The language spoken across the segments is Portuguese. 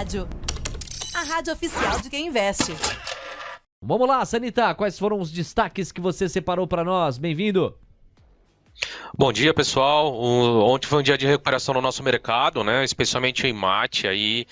Rádio. A rádio oficial de quem investe. Vamos lá, Sanita, quais foram os destaques que você separou para nós? Bem-vindo. Bom dia, pessoal. Ontem foi um dia de recuperação no nosso mercado, né? Especialmente em mate, aí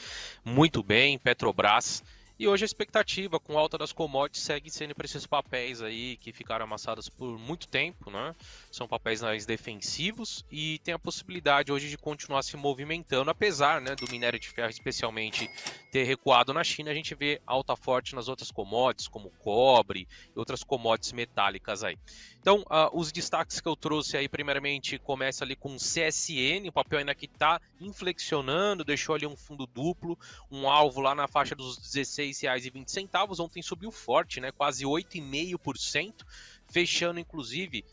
muito bem, Petrobras. E hoje a expectativa com a alta das commodities segue sendo para esses papéis aí que ficaram amassados por muito tempo, né? São papéis mais defensivos e tem a possibilidade hoje de continuar se movimentando, apesar, né, do minério de ferro especialmente ter recuado na China. A gente vê alta forte nas outras commodities, como cobre e outras commodities metálicas aí. Então, os destaques que eu trouxe aí, primeiramente, começa ali com CSN, o papel ainda que está inflexionando, deixou ali um fundo duplo, um alvo lá na faixa dos R$16,20. Ontem subiu forte, né? Quase 8,5%, fechando inclusive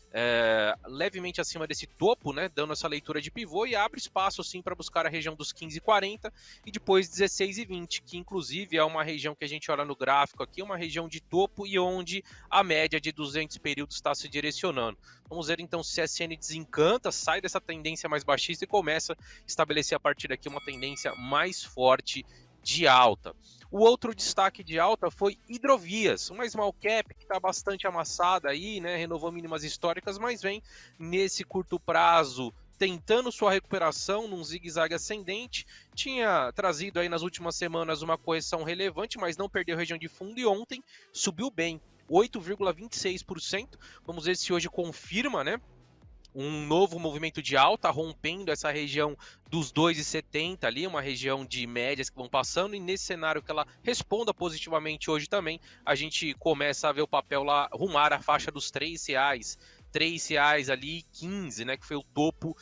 levemente acima desse topo, né? Dando essa leitura de pivô e abre espaço sim para buscar a região dos 15,40 e depois 16,20, que inclusive é uma região que a gente olha no gráfico aqui, uma região de topo e onde a média de 200 períodos está se direcionando. Vamos ver então se a CSN desencanta, sai dessa tendência mais baixista e começa a estabelecer a partir daqui uma tendência mais forte de alta. O outro destaque de alta foi Hidrovias, uma small cap que está bastante amassada aí, né? Renovou mínimas históricas, mas vem nesse curto prazo tentando sua recuperação num zigue-zague ascendente. Tinha trazido aí nas últimas semanas uma correção relevante, mas não perdeu região de fundo e ontem subiu bem, 8,26%. Vamos ver se hoje confirma, né? Um novo movimento de alta, rompendo essa região dos 2,70 ali, uma região de médias que vão passando, e nesse cenário que ela responda positivamente hoje também, a gente começa a ver o papel lá rumar a faixa dos R$3, R$3 ali 15, né, que foi o topo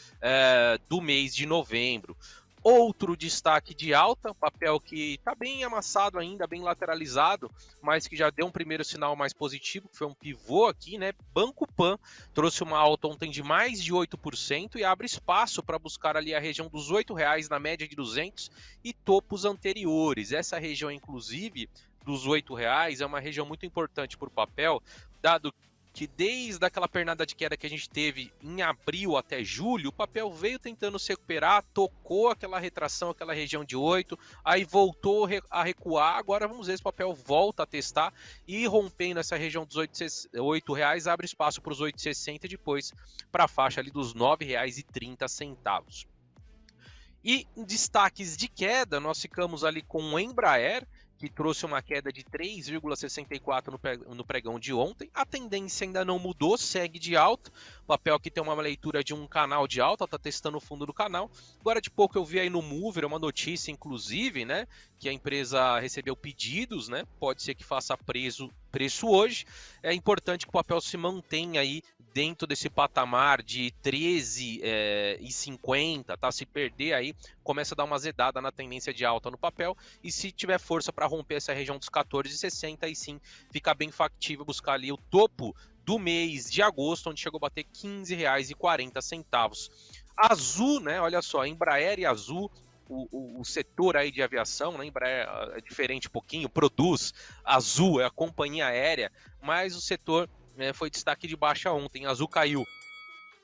do mês de novembro. Outro destaque de alta, papel que está bem amassado ainda, bem lateralizado, mas que já deu um primeiro sinal mais positivo, que foi um pivô aqui, né? Banco Pan trouxe uma alta ontem de mais de 8% e abre espaço para buscar ali a região dos R$8 na média de 200 e topos anteriores. Essa região, inclusive, dos R$8 é uma região muito importante para o papel, dado que desde aquela pernada de queda que a gente teve em abril até julho, o papel veio tentando se recuperar, tocou aquela retração, aquela região de 8, aí voltou a recuar. Agora vamos ver se o papel volta a testar e rompendo essa região dos R$8, abre espaço para os 8,60 e depois para a faixa ali dos R$9,30. E em destaques de queda, nós ficamos ali com o Embraer, que trouxe uma queda de 3,64 no pregão de ontem. A tendência ainda não mudou, segue de alta. O papel aqui tem uma leitura de um canal de alta, está testando o fundo do canal. Agora de pouco eu vi aí no Mover uma notícia, inclusive, né, que a empresa recebeu pedidos, né, pode ser que faça preço hoje. É importante que o papel se mantenha aí dentro desse patamar de 13,50, tá? Se perder aí, começa a dar uma azedada na tendência de alta no papel, e se tiver força para romper essa região dos 14,60, aí sim fica bem factível buscar ali o topo do mês de agosto, onde chegou a bater R$15,40. Azul, né? Olha só, Embraer e Azul, o setor aí de aviação, né? Embraer é diferente um pouquinho, produz, Azul é a companhia aérea, mas o setor foi destaque de baixa ontem. Azul caiu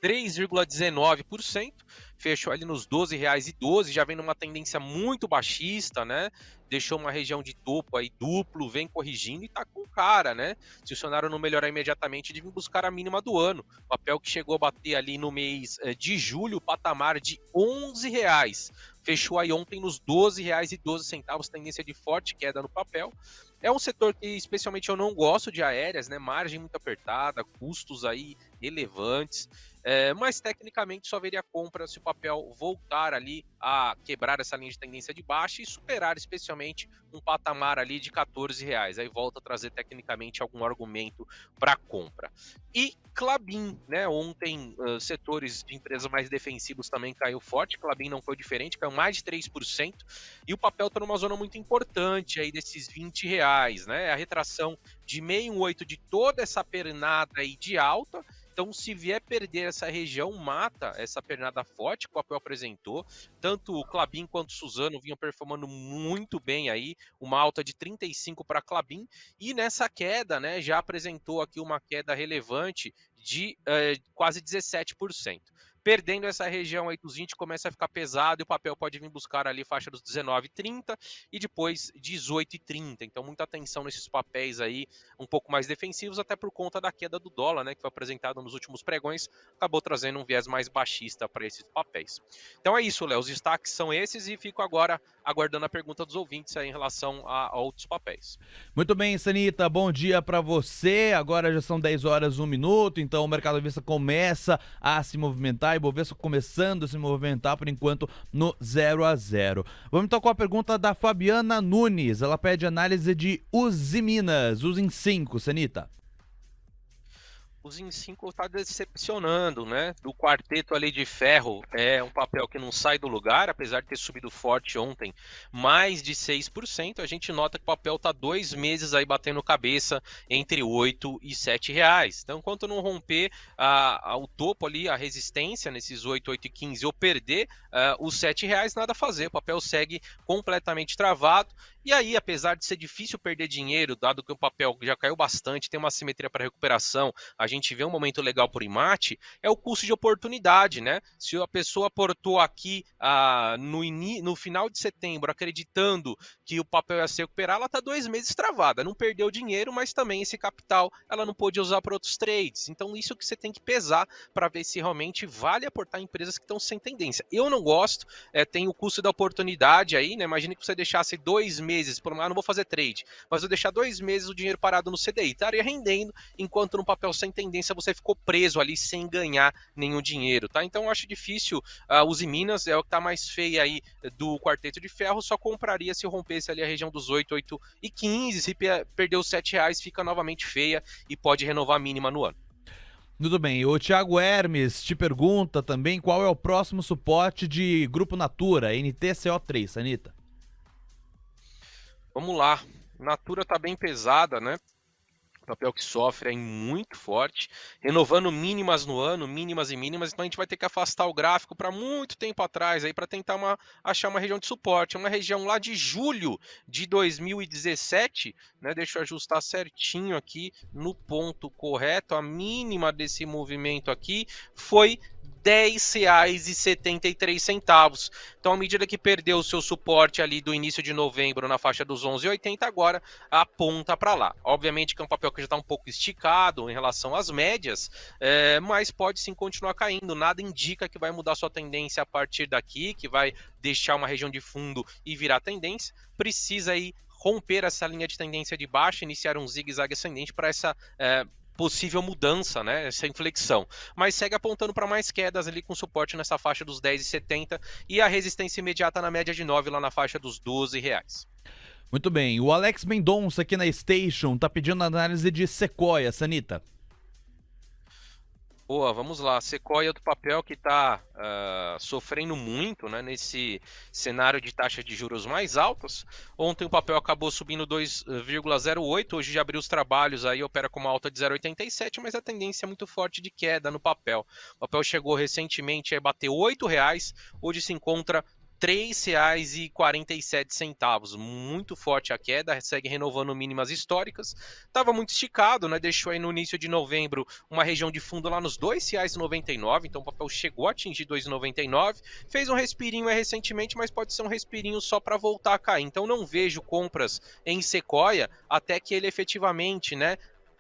3,19%, fechou ali nos R$12,12, já vem numa tendência muito baixista, né? Deixou uma região de topo aí duplo, vem corrigindo e tá com cara, né? Se o cenário não melhorar imediatamente, deve buscar a mínima do ano. Papel que chegou a bater ali no mês de julho, patamar de R$11. Fechou aí ontem nos R$12,12, tendência de forte queda no papel. É um setor que especialmente eu não gosto de aéreas, né? Margem muito apertada, custos aí relevantes. Mas tecnicamente só haveria compra se o papel voltar ali a quebrar essa linha de tendência de baixa e superar especialmente um patamar ali de R$14. Aí volta a trazer tecnicamente algum argumento para compra. E Klabin, né? Ontem setores de empresas mais defensivos também caiu forte, Klabin não foi diferente, caiu mais de 3%, e o papel está numa zona muito importante aí desses R$20, né? A retração de 0,68 de toda essa pernada aí de alta. Então, se vier perder essa região, mata essa pernada forte que o papel apresentou. Tanto o Klabin quanto o Suzano vinham performando muito bem aí, uma alta de 35 para Klabin. E nessa queda, né, já apresentou aqui uma queda relevante de quase 17%. Perdendo essa região aí dos 20, começa a ficar pesado e o papel pode vir buscar ali faixa dos 19,30 e depois 18,30. Então muita atenção nesses papéis aí, um pouco mais defensivos, até por conta da queda do dólar, né, que foi apresentado nos últimos pregões, acabou trazendo um viés mais baixista para esses papéis. Então é isso, Léo, os destaques são esses e fico agora aguardando a pergunta dos ouvintes aí em relação a outros papéis. Muito bem, Sanita, bom dia para você. Agora já são 10 horas, 1 minuto, então o mercado à vista começa a se movimentar, e o Bovespa começando a se movimentar, por enquanto, no 0 a 0. Vamos então com a pergunta da Fabiana Nunes. Ela pede análise de Usiminas, Usim 5, Sanita. O Zin 5 está decepcionando, né? Do quarteto ali de ferro, é um papel que não sai do lugar, apesar de ter subido forte ontem, mais de 6%. A gente nota que o papel está 2 meses aí batendo cabeça entre 8 e 7 reais. Então, enquanto não romper o topo ali, a resistência nesses 8, 8 e 15, ou perder os 7 reais, nada a fazer. O papel segue completamente travado. E aí, apesar de ser difícil perder dinheiro, dado que o papel já caiu bastante, tem uma simetria para recuperação, a gente vê um momento legal por IMAT, é o custo de oportunidade, né? Se a pessoa aportou aqui no final de setembro, acreditando que o papel ia se recuperar, ela está 2 meses travada, não perdeu dinheiro, mas também esse capital ela não pôde usar para outros trades. Então isso que você tem que pesar para ver se realmente vale aportar em empresas que estão sem tendência. Eu não gosto, tem o custo da oportunidade aí, né? Imagina que você deixasse 2 meses, não vou fazer trade, mas eu deixar 2 meses o dinheiro parado no CDI, estaria rendendo, enquanto no papel sem tendência você ficou preso ali sem ganhar nenhum dinheiro, tá? Então eu acho difícil. Usiminas é o que tá mais feio aí do quarteto de ferro, só compraria se rompesse ali a região dos 8, 8 e 15, se perder os 7 reais fica novamente feia e pode renovar a mínima no ano. Tudo bem, o Thiago Hermes te pergunta também qual é o próximo suporte de Grupo Natura, NTCO3, Sanita. Vamos lá, Natura tá bem pesada, né? Papel que sofre é muito forte, renovando mínimas no ano, mínimas e mínimas, então a gente vai ter que afastar o gráfico para muito tempo atrás aí para tentar achar uma região de suporte, uma região lá de julho de 2017, né? Deixa eu ajustar certinho aqui no ponto correto, a mínima desse movimento aqui foi R$10,73. Então, à medida que perdeu o seu suporte ali do início de novembro na faixa dos 11,80, agora aponta para lá. Obviamente que é um papel que já está um pouco esticado em relação às médias, mas pode sim continuar caindo. Nada indica que vai mudar sua tendência a partir daqui, que vai deixar uma região de fundo e virar tendência. Precisa aí romper essa linha de tendência de baixa, iniciar um zigue-zague ascendente para essa possível mudança, né, essa inflexão, mas segue apontando para mais quedas ali com suporte nessa faixa dos 10,70 e a resistência imediata na média de 9 lá na faixa dos 12 reais. Muito bem, o Alex Mendonça aqui na Station tá pedindo análise de Sequoia, Sanita. Boa, vamos lá. Sequoia é outro papel que está sofrendo muito, né, nesse cenário de taxa de juros mais altas. Ontem o papel acabou subindo 2,08, hoje já abriu os trabalhos, aí opera com uma alta de 0,87, mas a tendência é muito forte de queda no papel. O papel chegou recentemente a bater R$8, hoje se encontra R$3,47, muito forte a queda, segue renovando mínimas históricas, estava muito esticado, né? Deixou aí no início de novembro uma região de fundo lá nos R$2,99, então o papel chegou a atingir R$2,99, fez um respirinho recentemente, mas pode ser um respirinho só para voltar a cair, então não vejo compras em Sequoia até que ele efetivamente, né,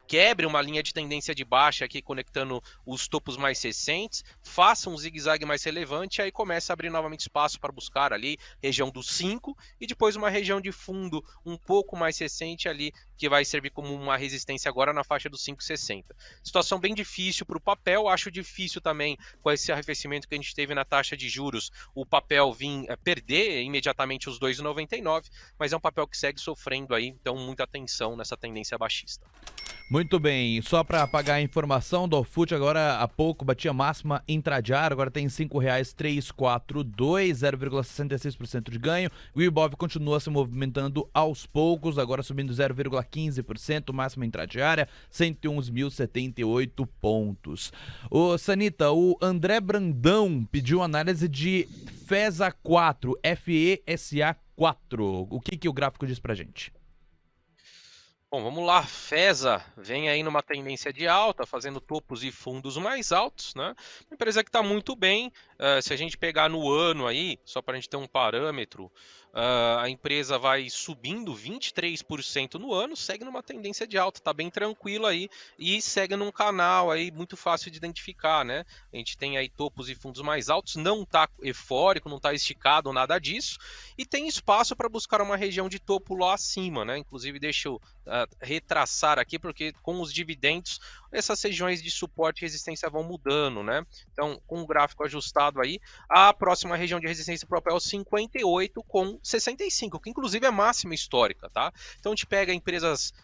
quebre uma linha de tendência de baixa aqui conectando os topos mais recentes, faça um zigue-zague mais relevante, aí começa a abrir novamente espaço para buscar ali região dos 5 e depois uma região de fundo um pouco mais recente ali que vai servir como uma resistência agora na faixa dos 5,60. Situação bem difícil para o papel, acho difícil também com esse arrefecimento que a gente teve na taxa de juros, o papel vir perder imediatamente os 2,99, mas é um papel que segue sofrendo aí, então muita atenção nessa tendência baixista. Muito bem, só para apagar a informação, do Dolfut agora há pouco batia máxima intradiária, agora tem R$5,342, 0,66% de ganho. O Ibov continua se movimentando aos poucos, agora subindo 0,15%, máxima intradiária, 111.078 pontos. Ô Sanita, o André Brandão pediu análise de FESA 4, FESA 4. O que o gráfico diz pra gente? Bom, vamos lá, FESA vem aí numa tendência de alta, fazendo topos e fundos mais altos, né? Uma empresa que está muito bem, se a gente pegar no ano aí, só para a gente ter um parâmetro, a empresa vai subindo 23% no ano, segue numa tendência de alta, está bem tranquilo aí e segue num canal aí muito fácil de identificar, né? A gente tem aí topos e fundos mais altos, não está eufórico, não está esticado, nada disso, e tem espaço para buscar uma região de topo lá acima, né? Inclusive, deixa eu retraçar aqui, porque com os dividendos, essas regiões de suporte e resistência vão mudando, né? Então, com o gráfico ajustado aí, a próxima região de resistência pro papel 58 com 65, que inclusive é máxima histórica, tá? Então, a gente pega empresas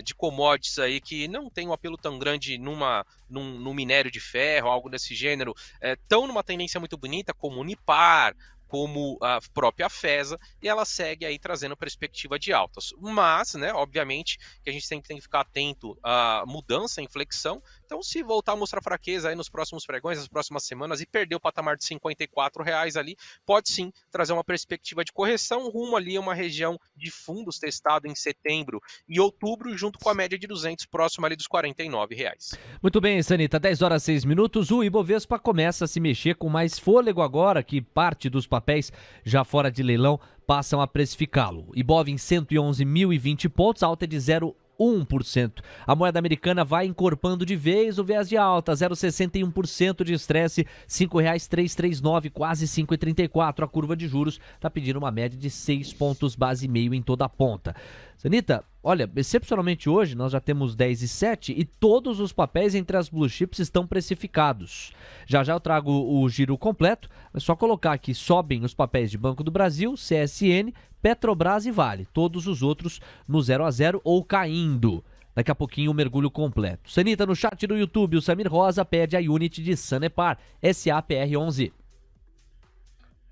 de commodities aí que não tem um apelo tão grande no minério de ferro, algo desse gênero, estão numa tendência muito bonita, como Unipar, como a própria FESA, e ela segue aí trazendo perspectiva de altas. Mas, né, obviamente, que a gente sempre tem que ficar atento à mudança, à inflexão. Então, se voltar a mostrar fraqueza aí nos próximos pregões, nas próximas semanas, e perder o patamar de R$ 54 ali, pode sim trazer uma perspectiva de correção rumo ali a uma região de fundos testado em setembro e outubro, junto com a média de 200, próximo ali dos R$ 49. Muito bem, Sanita, 10 horas 6 minutos, o Ibovespa começa a se mexer com mais fôlego agora que parte dos papéis já fora de leilão passam a precificá-lo. Ibov em 111.020 pontos, alta de 0,1%. A moeda americana vai encorpando de vez o viés de alta, 0,61% de estresse, R$ 5,339, quase 5,34. A curva de juros está pedindo uma média de 6 pontos base e meio em toda a ponta. Sanita, olha, excepcionalmente hoje nós já temos 10,07 e todos os papéis entre as blue chips estão precificados. Já eu trago o giro completo, é só colocar aqui, sobem os papéis de Banco do Brasil, CSN, Petrobras e Vale, todos os outros no 0 a 0 ou caindo. Daqui a pouquinho o mergulho completo. Sanita, no chat do YouTube, o Samir Rosa pede a Unity de Sanepar, SAPR11.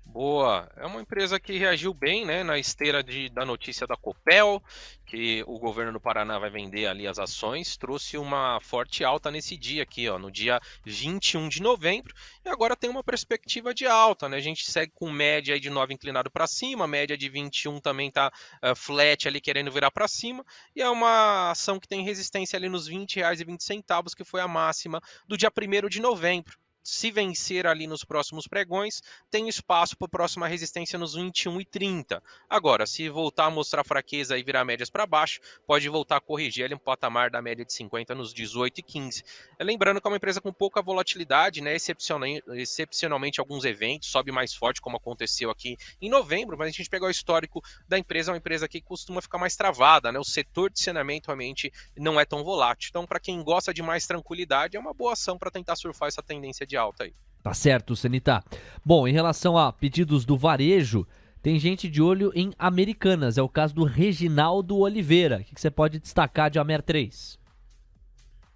Boa, é uma empresa que reagiu bem, né, na esteira da notícia da Copel, que o governo do Paraná vai vender ali as ações, trouxe uma forte alta nesse dia aqui, ó, no dia 21 de novembro, e agora tem uma perspectiva de alta, né, a gente segue com média aí de 9 inclinado para cima, média de 21 também tá flat ali querendo virar para cima, e é uma ação que tem resistência ali nos R$ 20,20, que foi a máxima do dia 1º de novembro. Se vencer ali nos próximos pregões, tem espaço para a próxima resistência nos 21,30. Agora, se voltar a mostrar fraqueza e virar médias para baixo, pode voltar a corrigir ali um patamar da média de 50 nos 18,15. Lembrando que é uma empresa com pouca volatilidade, né? Excepcionalmente alguns eventos, sobe mais forte, como aconteceu aqui em novembro, mas a gente pegar o histórico da empresa, é uma empresa que costuma ficar mais travada, né? O setor de saneamento realmente não é tão volátil. Então, para quem gosta de mais tranquilidade, é uma boa ação para tentar surfar essa tendência de alta aí. Tá certo, Sanita. Bom, em relação a pedidos do varejo, tem gente de olho em Americanas. É o caso do Reginaldo Oliveira. O que você pode destacar de Amer 3?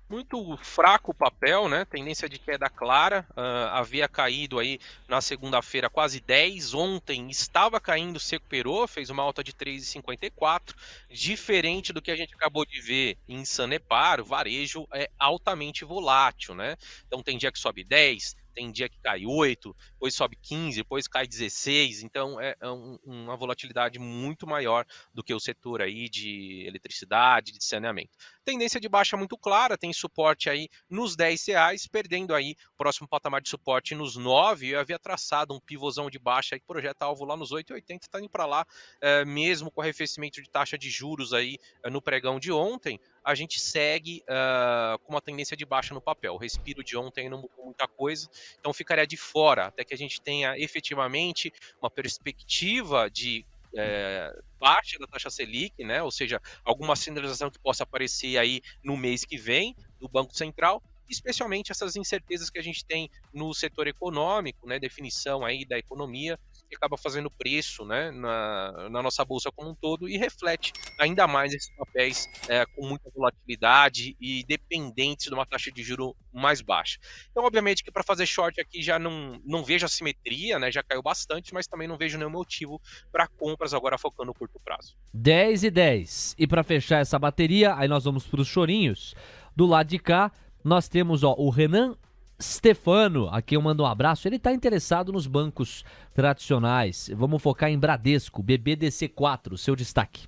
Muito fraco o papel, né? Tendência de queda clara. Havia caído aí na segunda-feira quase 10. Ontem estava caindo, se recuperou, fez uma alta de 3,54. Diferente do que a gente acabou de ver em Sanepar, o varejo é altamente volátil, né? Então tem dia que sobe 10, tem dia que cai 8, depois sobe 15, depois cai 16, então é uma volatilidade muito maior do que o setor aí de eletricidade, de saneamento. Tendência de baixa muito clara, tem suporte aí nos R$10, perdendo aí o próximo patamar de suporte nos 9, eu havia traçado um pivôzão de baixa aí que projeta alvo lá nos 8,80, tá indo para lá, mesmo com arrefecimento de taxa de juros aí no pregão de ontem, a gente segue com uma tendência de baixa no papel. O respiro de ontem não mudou muita coisa, então ficaria de fora até que a gente tenha efetivamente uma perspectiva de baixa da taxa Selic, né? Ou seja, alguma sinalização que possa aparecer aí no mês que vem do Banco Central, especialmente essas incertezas que a gente tem no setor econômico, né? Definição aí da economia, que acaba fazendo preço, né, na nossa bolsa como um todo e reflete ainda mais esses papéis com muita volatilidade e dependentes de uma taxa de juro mais baixa. Então, obviamente que para fazer short aqui já não vejo assimetria, né, já caiu bastante, mas também não vejo nenhum motivo para compras agora focando no curto prazo. 10:10. E para fechar essa bateria, aí nós vamos para os chorinhos. Do lado de cá, nós temos o Renan Stefano, aqui eu mando um abraço, ele está interessado nos bancos tradicionais. Vamos focar em Bradesco, BBDC4, seu destaque.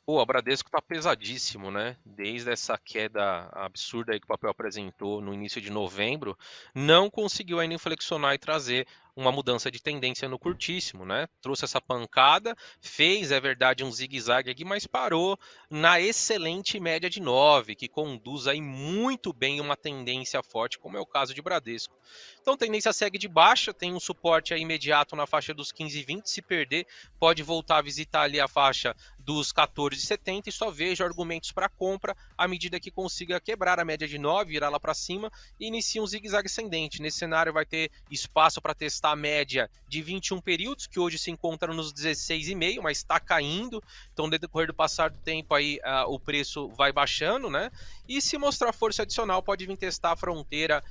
Pô, a Bradesco tá pesadíssimo, né? Desde essa queda absurda aí que o papel apresentou no início de novembro, não conseguiu ainda inflexionar e trazer uma mudança de tendência no curtíssimo, né? Trouxe essa pancada, fez, é verdade, um zigue-zague aqui, mas parou na excelente média de 9, que conduz aí muito bem uma tendência forte, como é o caso de Bradesco. Então, tendência segue de baixa, tem um suporte aí imediato na faixa dos 15,20, se perder, pode voltar a visitar ali a faixa dos 14,70 e só vejo argumentos para compra à medida que consiga quebrar a média de 9, virar lá para cima e inicia um zigue-zague ascendente. Nesse cenário vai ter espaço para testar a média de 21 períodos, que hoje se encontra nos 16,5, mas está caindo, então no decorrer do passar do tempo aí o preço vai baixando, né? E se mostrar força adicional pode vir testar a fronteira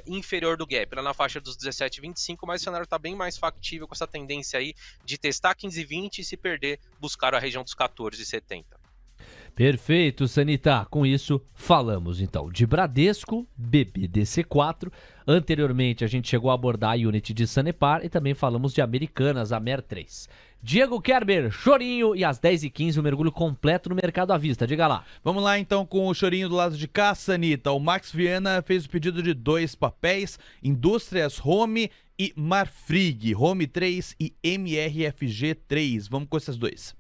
inferior do gap, lá na faixa dos 17,25, mas o cenário está bem mais factível com essa tendência aí de testar 15,20 e se perder, buscar a região dos 14,70. Perfeito, Sanita. Com isso, falamos então de Bradesco, BBDC4. Anteriormente, a gente chegou a abordar a Unity de Sanepar e também falamos de Americanas, a MER3. Diego Kerber, Chorinho e às 10h15 o mergulho completo no mercado à vista. Diga lá. Vamos lá então com o Chorinho do lado de cá, Sanita. O Max Viana fez o pedido de 2 papéis, Indústrias Home e Marfrig, Home 3 e MRFG 3. Vamos com esses dois.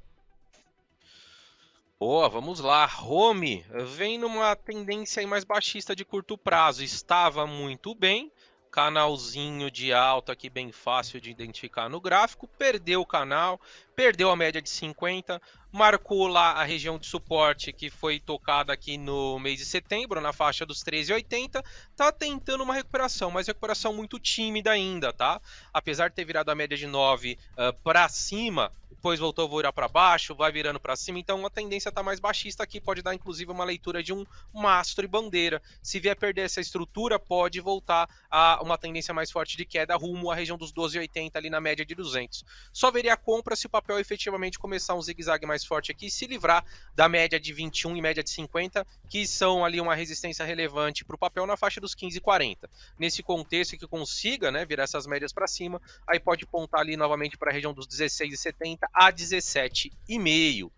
Boa, vamos lá. Home vem numa tendência aí mais baixista de curto prazo. Estava muito bem. Canalzinho de alta aqui bem fácil de identificar no gráfico. Perdeu o canal, perdeu a média de 50. Marcou lá a região de suporte que foi tocada aqui no mês de setembro, na faixa dos 13,80. Tá tentando uma recuperação, mas recuperação muito tímida ainda, tá? Apesar de ter virado a média de 9 para cima, depois voltou a virar para baixo, vai virando para cima, então a tendência está mais baixista aqui, pode dar inclusive uma leitura de um mastro e bandeira. Se vier perder essa estrutura, pode voltar a uma tendência mais forte de queda rumo à região dos 12,80 ali na média de 200. Só veria a compra se o papel efetivamente começar um zigue-zague mais forte aqui e se livrar da média de 21 e média de 50, que são ali uma resistência relevante para o papel na faixa dos 15,40. Nesse contexto que consiga, né, virar essas médias para cima, aí pode pontar ali novamente para a região dos 16,70 a 17,5.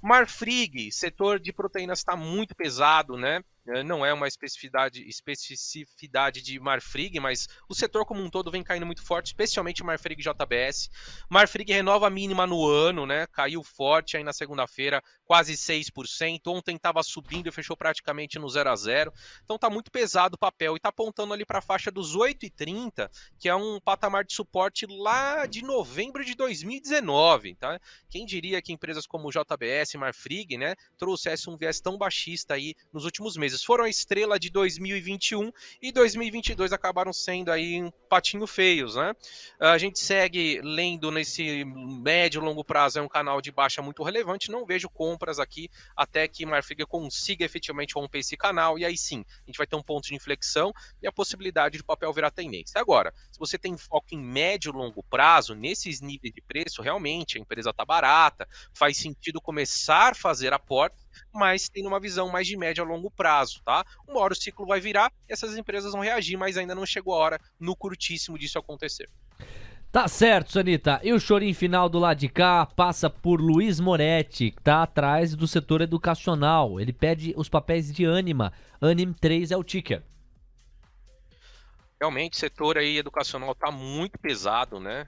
Marfrig, setor de proteínas está muito pesado, né? Não é uma especificidade de Marfrig, mas o setor como um todo vem caindo muito forte, especialmente Marfrig JBS. Marfrig renova a mínima no ano, né? Caiu forte aí na segunda-feira, quase 6%. Ontem estava subindo e fechou praticamente no 0 a 0. Então tá muito pesado o papel e tá apontando ali para a faixa dos 8,30, que é um patamar de suporte lá de novembro de 2019, tá? Quem diria que empresas como JBS, Marfrig, né, trouxesse um viés tão baixista aí nos últimos meses. Foram a estrela de 2021 e 2022 acabaram sendo aí um patinho feios, né? A gente segue lendo nesse médio e longo prazo, é um canal de baixa muito relevante, não vejo compras aqui até que Marfrig consiga efetivamente romper esse canal e aí sim, a gente vai ter um ponto de inflexão e a possibilidade de o papel virar tendência. Agora, se você tem foco em médio e longo prazo, nesses níveis de preço, realmente a empresa está barata, faz sentido começar a fazer aporte, mas tem uma visão mais de médio a longo prazo, tá? Uma hora o ciclo vai virar e essas empresas vão reagir, mas ainda não chegou a hora no curtíssimo disso acontecer. Tá certo, Sanita. E o chorinho final do lado de cá passa por Luiz Moretti, que tá atrás do setor educacional. Ele pede os papéis de Anima. Anim 3 é o ticker. Realmente, o setor aí educacional está muito pesado, né?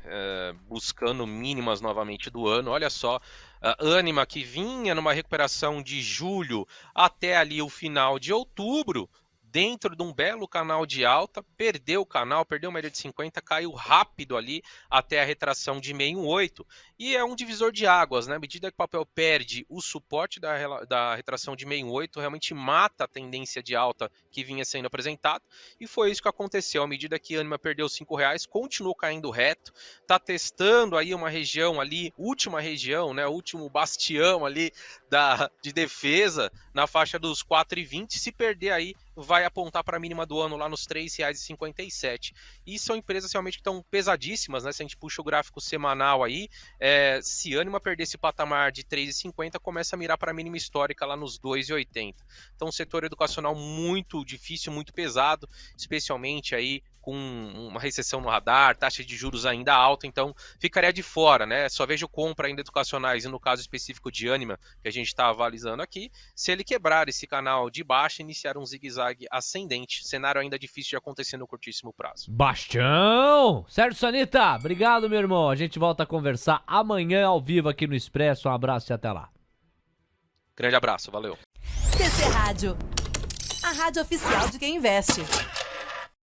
Buscando mínimas novamente do ano. Olha só, a Anima que vinha numa recuperação de julho até ali o final de outubro, dentro de um belo canal de alta, perdeu o canal, perdeu média de 50, caiu rápido ali até a retração de 618. E é um divisor de águas, né? À medida que o papel perde o suporte da retração de 618, realmente mata a tendência de alta que vinha sendo apresentada. E foi isso que aconteceu. À medida que a Anima perdeu R$5, continuou caindo reto. Está testando aí uma região ali, última região, né? Último bastião ali de defesa na faixa dos 4,20. Se perder aí, vai apontar para a mínima do ano lá nos R$3,57. E são empresas realmente que estão pesadíssimas, né? Se a gente puxa o gráfico semanal aí, se Anima perder esse patamar de 3,50, começa a mirar para a mínima histórica lá nos 2,80. Então, um setor educacional muito difícil, muito pesado, especialmente aí com uma recessão no radar, taxa de juros ainda alta, então ficaria de fora, né? Só vejo compra ainda educacionais, e no caso específico de Ânima, que a gente está avalizando aqui, se ele quebrar esse canal de baixa, iniciar um zigue-zague ascendente, cenário ainda difícil de acontecer no curtíssimo prazo. Bastião! Sérgio Sanita, obrigado, meu irmão. A gente volta a conversar amanhã ao vivo aqui no Expresso. Um abraço e até lá. Grande abraço, valeu. TC Rádio, a rádio oficial de quem investe.